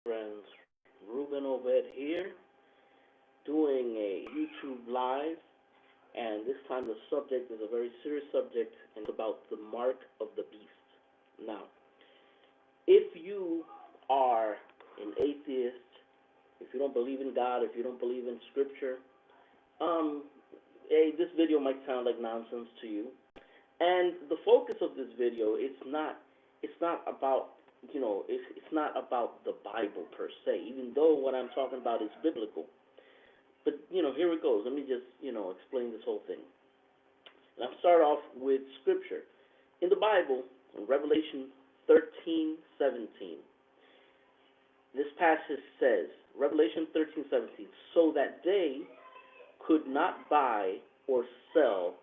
friends. Ruben Obed here, doing a YouTube live, and this time the subject is a very serious subject, and it's about the mark of the beast. Now, if you are an atheist, if you don't believe in God, if you don't believe in Scripture, um, this video might sound like nonsense to you. And the focus of this video, it's not about it's not about the Bible per se, even though what I'm talking about is biblical. But here it goes. Let me just explain this whole thing. And I'll start off with scripture. In the Bible, in Revelation 13:17, this passage says, Revelation 13:17, so that they could not buy or sell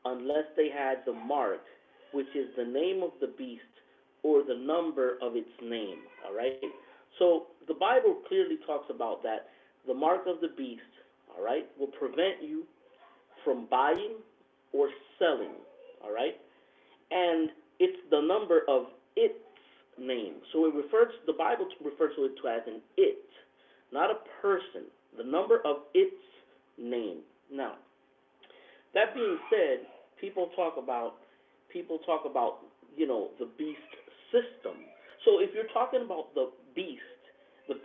unless they had the mark, which is the name of the beast or the number of its name. All right? So the Bible clearly talks about that the mark of the beast, all right, will prevent you from buying or selling. All right? And it's the number of its name. So the Bible refers to it as an it, not a person. The number of its name. Now, that being said, people talk about the beast system. So if you're talking about the beast would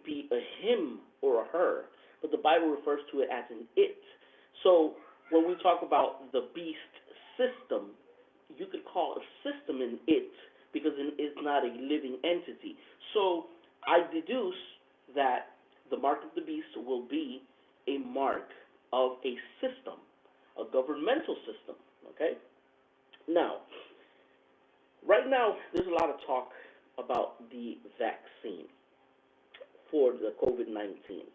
be a him or a her, but the Bible refers to it as an it. So when we talk about the beast system, you could call a system an it because it's not a living entity. So I deduce that the mark of the beast will be a mark of a system, a governmental system. Okay? Now, right now, there's a lot of talk about the vaccine for the COVID 19.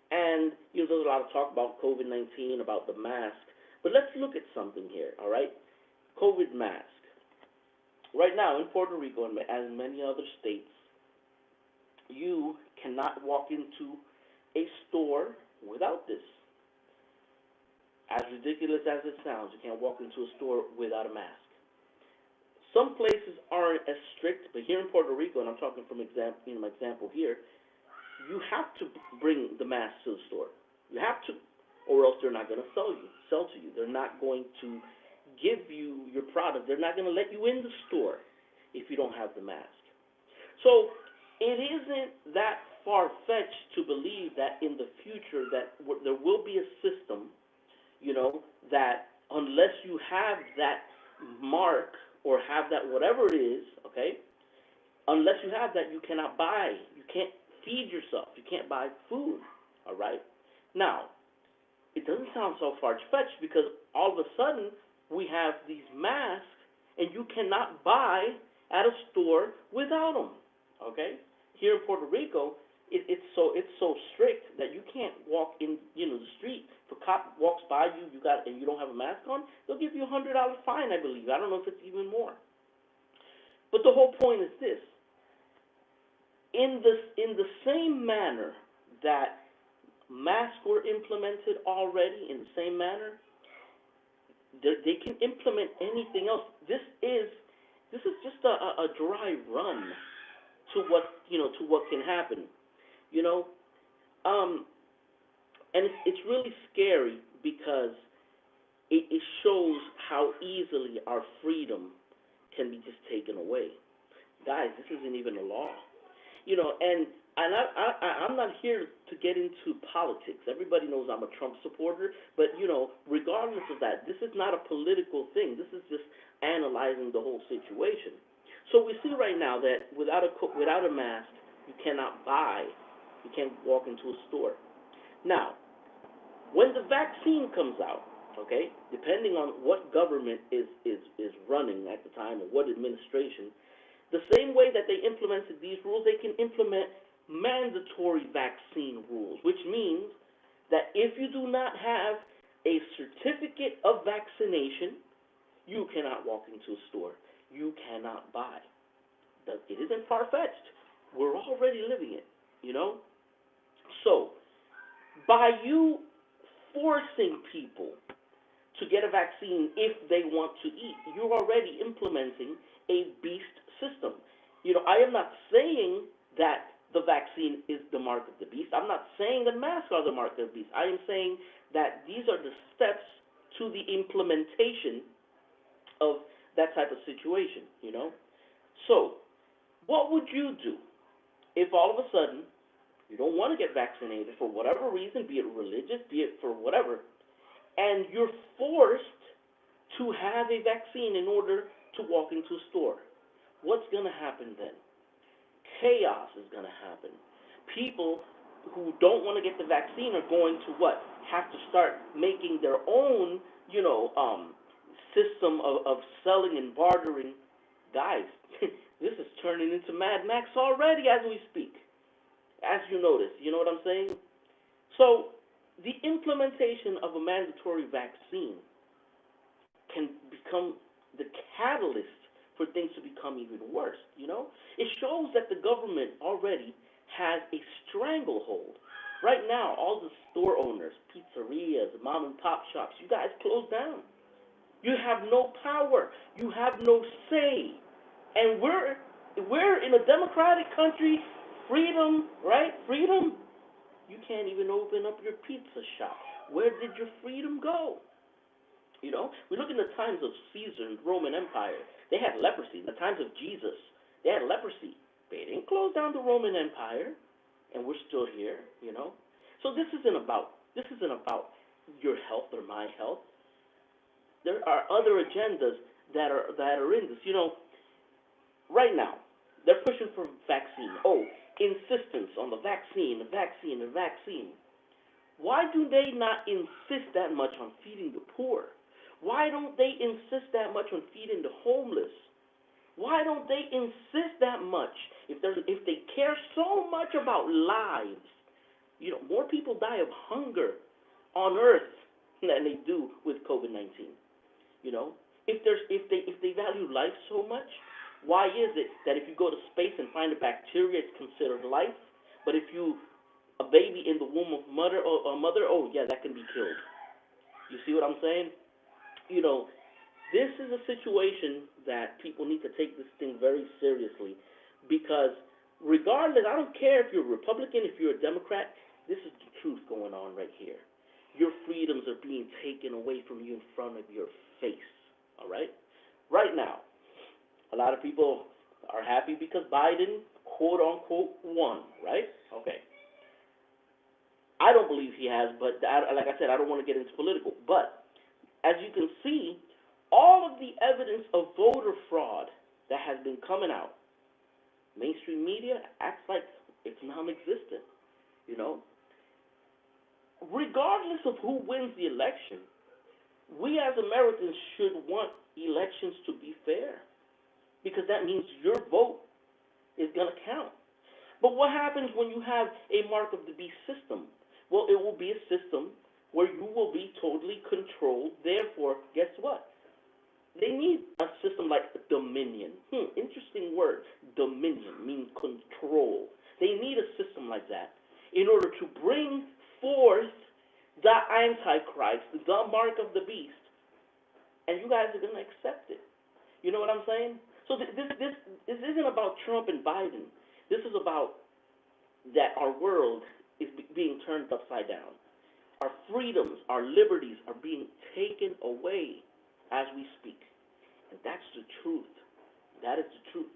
And there's a lot of talk about COVID 19, about the mask. But let's look at something here, all right? COVID mask. Right now, in Puerto Rico and as many other states, you cannot walk into a store without this. As ridiculous as it sounds, you can't walk into a store without a mask. Some places aren't as strict, but here in Puerto Rico, and I'm talking from my example here, you have to bring the mask to the store. You have to, or else they're not going to sell to you. They're not going to give you your product. They're not going to let you in the store if you don't have the mask. So it isn't that far-fetched to believe that in the future that there will be a system, that unless you have that mark or have that whatever it is, okay, unless you have that, you cannot buy. You can't feed yourself. You can't buy food, all right? Now, it doesn't sound so far-fetched because all of a sudden we have these masks and you cannot buy at a store without them, okay? Here in Puerto Rico, it's so strict that you can't walk in the street. If a cop walks by you, and you don't have a mask on, they'll give you $100 fine, I believe. I don't know if it's even more. But the whole point is this: in the same manner that masks were implemented already, in the same manner, they can implement anything else. This is just a dry run to what can happen. You know, and it's really scary because it shows how easily our freedom can be just taken away. Guys, this isn't even a law. And I'm not here to get into politics. Everybody knows I'm a Trump supporter, but regardless of that, this is not a political thing. This is just analyzing the whole situation. So we see right now that without a mask, you cannot buy. You can't walk into a store. Now, when the vaccine comes out, okay, depending on what government is running at the time or what administration, the same way that they implemented these rules, they can implement mandatory vaccine rules, which means that if you do not have a certificate of vaccination, you cannot walk into a store. You cannot buy. It isn't far-fetched. We're already living it. So, by you forcing people to get a vaccine if they want to eat, you're already implementing a beast system. I am not saying that the vaccine is the mark of the beast. I'm not saying that masks are the mark of the beast. I am saying that these are the steps to the implementation of that type of situation, you know? So, what would you do if all of a sudden you don't want to get vaccinated for whatever reason, be it religious, be it for whatever, and you're forced to have a vaccine in order to walk into a store? What's going to happen then? Chaos is going to happen. People who don't want to get the vaccine are going to what? Have to start making their own, system of selling and bartering. Guys, this is turning into Mad Max already as we speak. As you notice, you know what I'm saying? So, the implementation of a mandatory vaccine can become the catalyst for things to become even worse, you know? It shows that the government already has a stranglehold. Right now, all the store owners, pizzerias, mom and pop shops, you guys close down. You have no power. You have no say. And we're in a democratic country, freedom, right? Freedom. You can't even open up your pizza shop. Where did your freedom go? You know, we look in the times of Caesar and Roman Empire. They had leprosy. In the times of Jesus, they had leprosy. They didn't close down the Roman Empire, and we're still here. You know, so this isn't about your health or my health. There are other agendas that are in this. You know, right now they're pushing for vaccine. Oh, insistence on the vaccine, the vaccine, the vaccine. Why do they not insist that much on feeding the poor? Why don't they insist that much on feeding the homeless? Why don't they insist that much? If they care so much about lives, you know, more people die of hunger on Earth than they do with COVID-19. You know, if they value life so much, why is it that if you go to space and find a bacteria, it's considered life, but if a baby in the womb of mother, oh yeah, that can be killed. You see what I'm saying? You know, this is a situation that people need to take this thing very seriously, because regardless, I don't care if you're a Republican, if you're a Democrat, this is the truth going on right here. Your freedoms are being taken away from you in front of your face, all right? Right now, a lot of people are happy because Biden, quote unquote, won, right? Okay. I don't believe he has, but like I said, I don't want to get into political. But as you can see, all of the evidence of voter fraud that has been coming out, mainstream media acts like it's non-existent, you know? Regardless of who wins the election, we as Americans should want elections to be fair, because that means your vote is going to count. But what happens when you have a mark of the beast system? Well, it will be a system where you will be totally controlled. Therefore, guess what? They need a system like dominion. Interesting word. Dominion means control. They need a system like that in order to bring forth the Antichrist, the mark of the beast, and you guys are going to accept it. You know what I'm saying? So this isn't about Trump and Biden. This is about that our world is being turned upside down. Our freedoms, our liberties are being taken away as we speak. And that's the truth. That is the truth.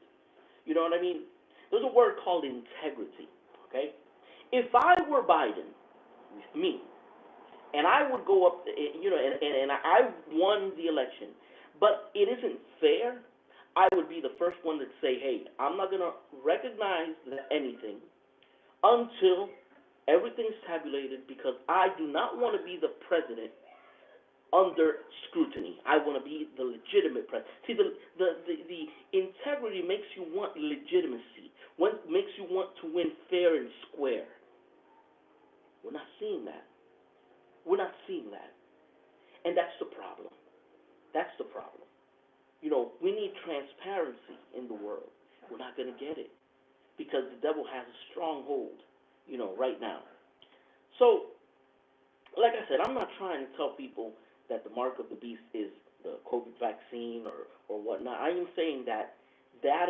You know what I mean? There's a word called integrity, okay? If I were Biden, with me, and I would go up, and I won the election, but it isn't fair, I would be the first one to say, hey, I'm not going to recognize anything until everything's tabulated, because I do not want to be the president under scrutiny. I want to be the legitimate president. See, the integrity makes you want legitimacy, makes you want to win fair and square. We're not seeing that. We're not seeing that. And that's the problem. That's the problem. You know, we need transparency in the world. We're not going to get it because the devil has a stronghold, you know, right now. So, like I said, I'm not trying to tell people that the mark of the beast is the COVID vaccine or whatnot. I am saying that that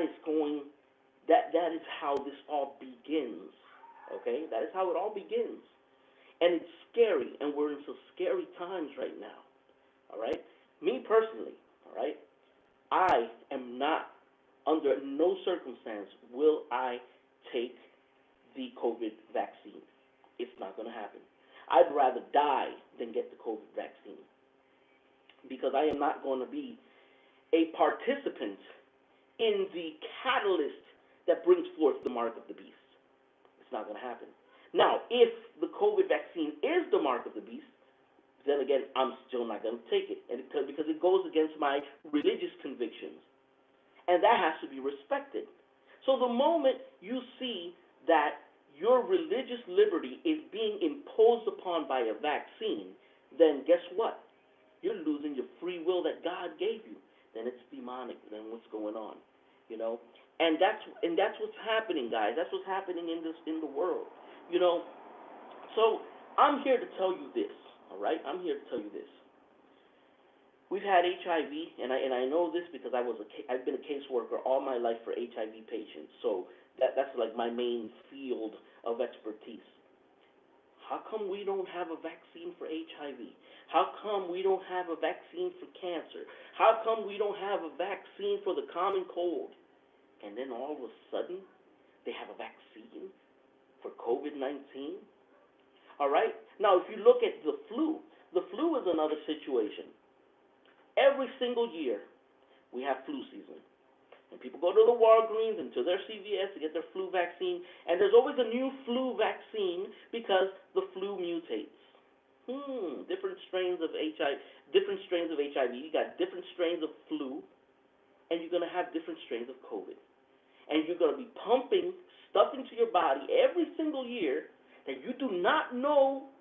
That is how this all begins. Okay, that is how it all begins, and it's scary, and we're in some scary times right now. All right, me personally, all right, I am not under no circumstance will I take the COVID vaccine. It's not going to happen. I'd rather die than get the COVID vaccine because I am not going to be a participant in the catalyst that brings forth the mark of the beast. It's not going to happen. Now, if the COVID vaccine is the mark of the beast, then again, I'm still not going to take it, because it goes against my religious convictions, and that has to be respected. So the moment you see that your religious liberty is being imposed upon by a vaccine, then guess what? You're losing your free will that God gave you. Then it's demonic. Then what's going on? You know, and that's what's happening, guys. That's what's happening in the world. You know, so I'm here to tell you this. All right, I'm here to tell you this. We've had HIV, and I know this because I've been a caseworker all my life for HIV patients. So that's like my main field of expertise. How come we don't have a vaccine for HIV? How come we don't have a vaccine for cancer? How come we don't have a vaccine for the common cold? And then all of a sudden, they have a vaccine for COVID-19? All right? Now, if you look at the flu is another situation. Every single year, we have flu season. And people go to the Walgreens and to their CVS to get their flu vaccine, and there's always a new flu vaccine because the flu mutates. Different strains of HIV. You got different strains of flu, and you're going to have different strains of COVID. And you're going to be pumping stuff into your body every single year that you do not know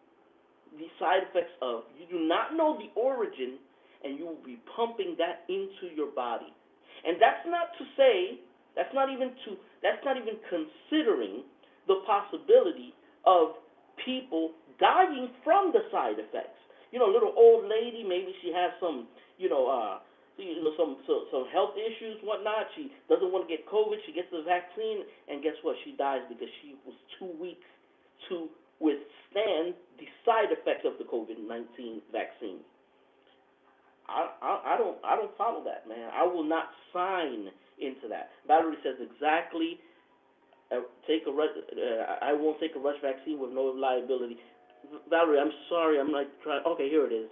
the side effects of, you do not know the origin, and you will be pumping that into your body. And that's not to say, that's not even considering the possibility of people dying from the side effects. You know, a little old lady, maybe she has some, some health issues, whatnot. She doesn't want to get COVID. She gets the vaccine, and guess what? She dies because she was too weak to withstand the side effects of the COVID-19 vaccine. I don't follow that, man. I will not sign into that. Valerie says exactly. I won't take a rush vaccine with no liability. Valerie, I'm sorry. I'm like trying. Okay, here it is.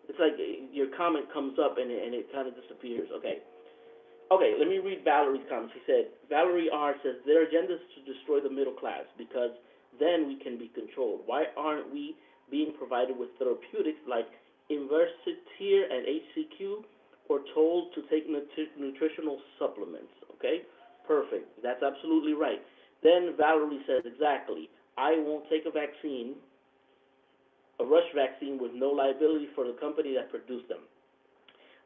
It's like your comment comes up and it kind of disappears. Okay, let me read Valerie's comment. She said, Valerie R. says, their agenda is to destroy the middle class because then we can be controlled. Why aren't we being provided with therapeutics like Inversatir and HCQ or told to take nutritional supplements? Okay, perfect. That's absolutely right. Then Valerie says, exactly. I won't take a vaccine, a rush vaccine with no liability for the company that produced them.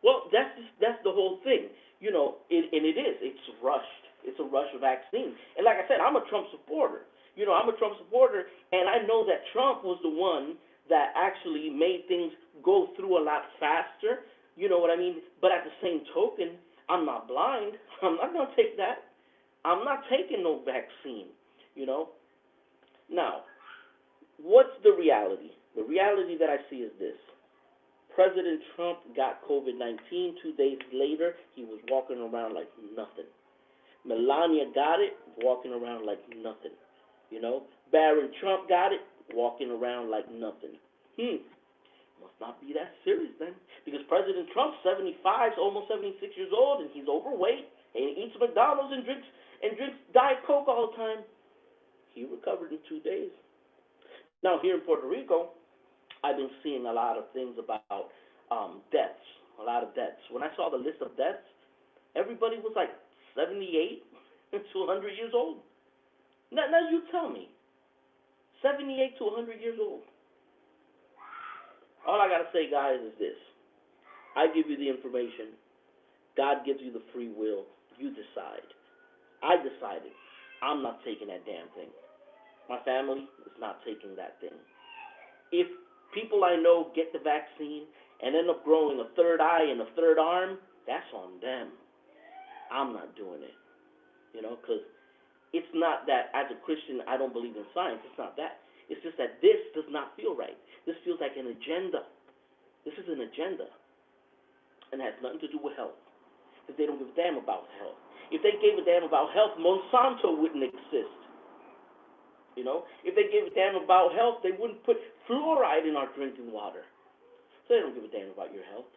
Well, that's the whole thing, you know. And it is. It's rushed. It's a rush vaccine. And like I said, I'm a Trump supporter. You know, I'm a Trump supporter, and I know that Trump was the one that actually made things go through a lot faster. You know what I mean? But at the same token, I'm not blind. I'm not going to take that. I'm not taking no vaccine, you know. Now, what's the reality? The reality that I see is this. President Trump got COVID-19. 2 days later, he was walking around like nothing. Melania got it, walking around like nothing. You know, Barron Trump got it, walking around like nothing. Must not be that serious then. Because President Trump's 75, almost 76 years old, and he's overweight, and he eats McDonald's and drinks Diet Coke all the time. He recovered in 2 days. Now, here in Puerto Rico, I've been seeing a lot of things about deaths, a lot of deaths. When I saw the list of deaths, everybody was like 78 to 100 years old. Now you tell me, 78 to 100 years old. All I got to say, guys, is this. I give you the information. God gives you the free will. You decide. I decided I'm not taking that damn thing. My family is not taking that thing. If people I know get the vaccine and end up growing a third eye and a third arm, that's on them. I'm not doing it. Because it's not that as a Christian I don't believe in science. It's not that. It's just that this does not feel right. This feels like an agenda. This is an agenda, and it has nothing to do with health, because they don't give a damn about health. If they gave a damn about health, Monsanto wouldn't exist. If they gave a damn about health, they wouldn't put fluoride in our drinking water. So they don't give a damn about your health.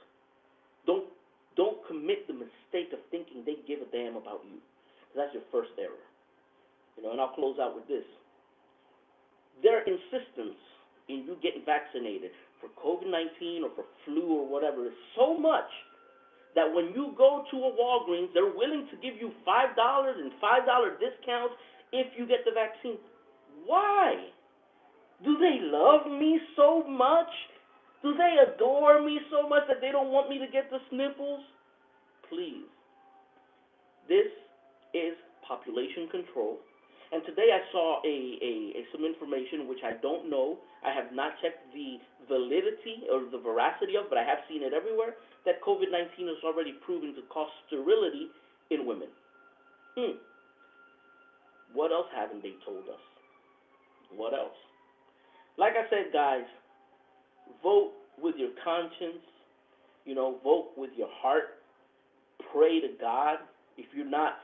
Don't commit the mistake of thinking they give a damn about you. That's your first error. And I'll close out with this. Their insistence in you getting vaccinated for COVID-19 or for flu or whatever is so much that when you go to a Walgreens, they're willing to give you $5 and $5 discounts if you get the vaccine. Why? Do they love me so much? Do they adore me so much that they don't want me to get the sniffles? Please. This is population control. And today I saw some information which I don't know. I have not checked the validity or the veracity of, but I have seen it everywhere, that COVID-19 is already proven to cause sterility in women. What else haven't they told us? What else? Like I said, guys, vote with your conscience, vote with your heart, pray to God. If you're not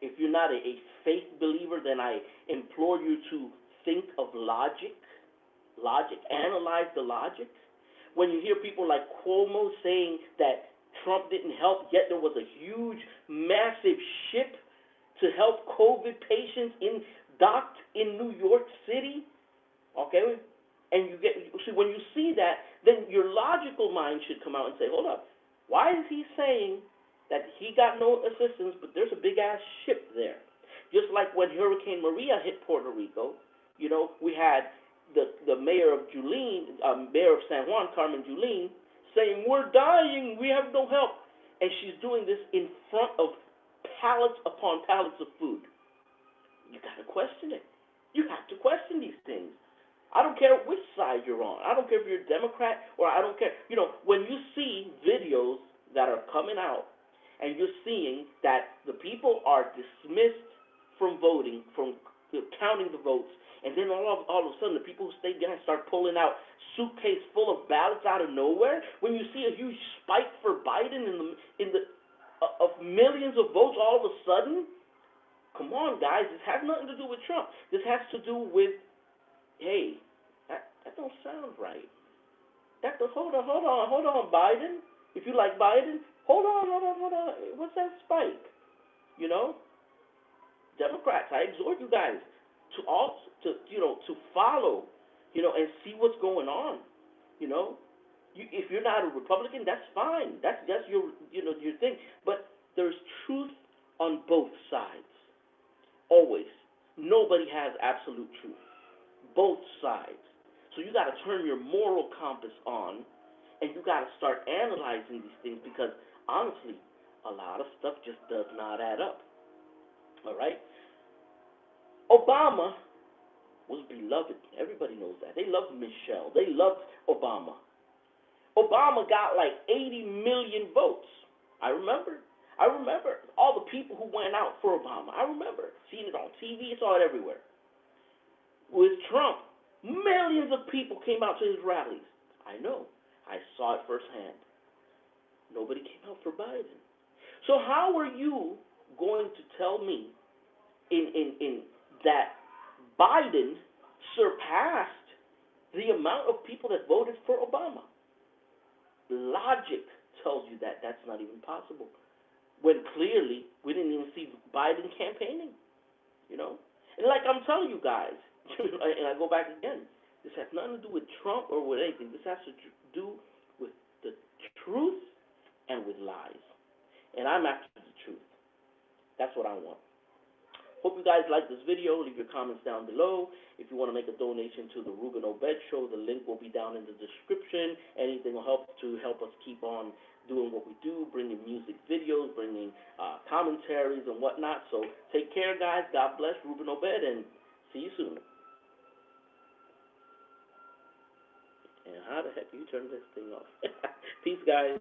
a faith believer, then I implore you to think of logic, analyze the logic. When you hear people like Cuomo saying that Trump didn't help, yet there was a huge, massive ship to help COVID patients docked in New York City, okay? And when you see that, then your logical mind should come out and say, hold up, why is he saying that he got no assistance, but there's a big-ass ship there? Just like when Hurricane Maria hit Puerto Rico, we had the mayor of mayor of San Juan, Carmen Yulín, saying, we're dying, we have no help. And she's doing this in front of pallets upon pallets of food. You got to question it. You have to question these things. I don't care which side you're on. I don't care if you're a Democrat or I don't care. When you see videos that are coming out and you're seeing that the people are dismissed from voting, from counting the votes, and then all of a sudden the people who stayed behind start pulling out suitcase full of ballots out of nowhere, when you see a huge spike for Biden of millions of votes all of a sudden, come on, guys, this has nothing to do with Trump. This has to do with, hey, that don't sound right. Hold on, Biden. If you like Biden, hold on. What's that spike? Democrats, I exhort you guys to follow, and see what's going on. If you're not a Republican, that's fine. That's your your thing. But there's truth on both sides. Always. Nobody has absolute truth. Both sides. So you got to turn your moral compass on, and you got to start analyzing these things, because honestly, a lot of stuff just does not add up. All right? Obama was beloved. Everybody knows that. They loved Michelle. They loved Obama. Obama got like 80 million votes. I remember all the people who went out for Obama. I remember seeing it on TV. Saw it everywhere. With Trump, millions of people came out to his rallies. I know. I saw it firsthand. Nobody came out for Biden. So how are you going to tell me in that Biden surpassed the amount of people that voted for Obama? Logic tells you that that's not even possible, when clearly we didn't even see Biden campaigning, And like I'm telling you guys, and I go back again, this has nothing to do with Trump or with anything. This has to do with the truth and with lies. And I'm after the truth. That's what I want. Hope you guys like this video. Leave your comments down below. If you want to make a donation to the Ruben Obed Show, the link will be down in the description. Anything will help us keep on doing what we do, bringing music videos, bringing commentaries and whatnot. So take care, guys. God bless. Ruben Obed, and see you soon. And how the heck do you turn this thing off? Peace, guys.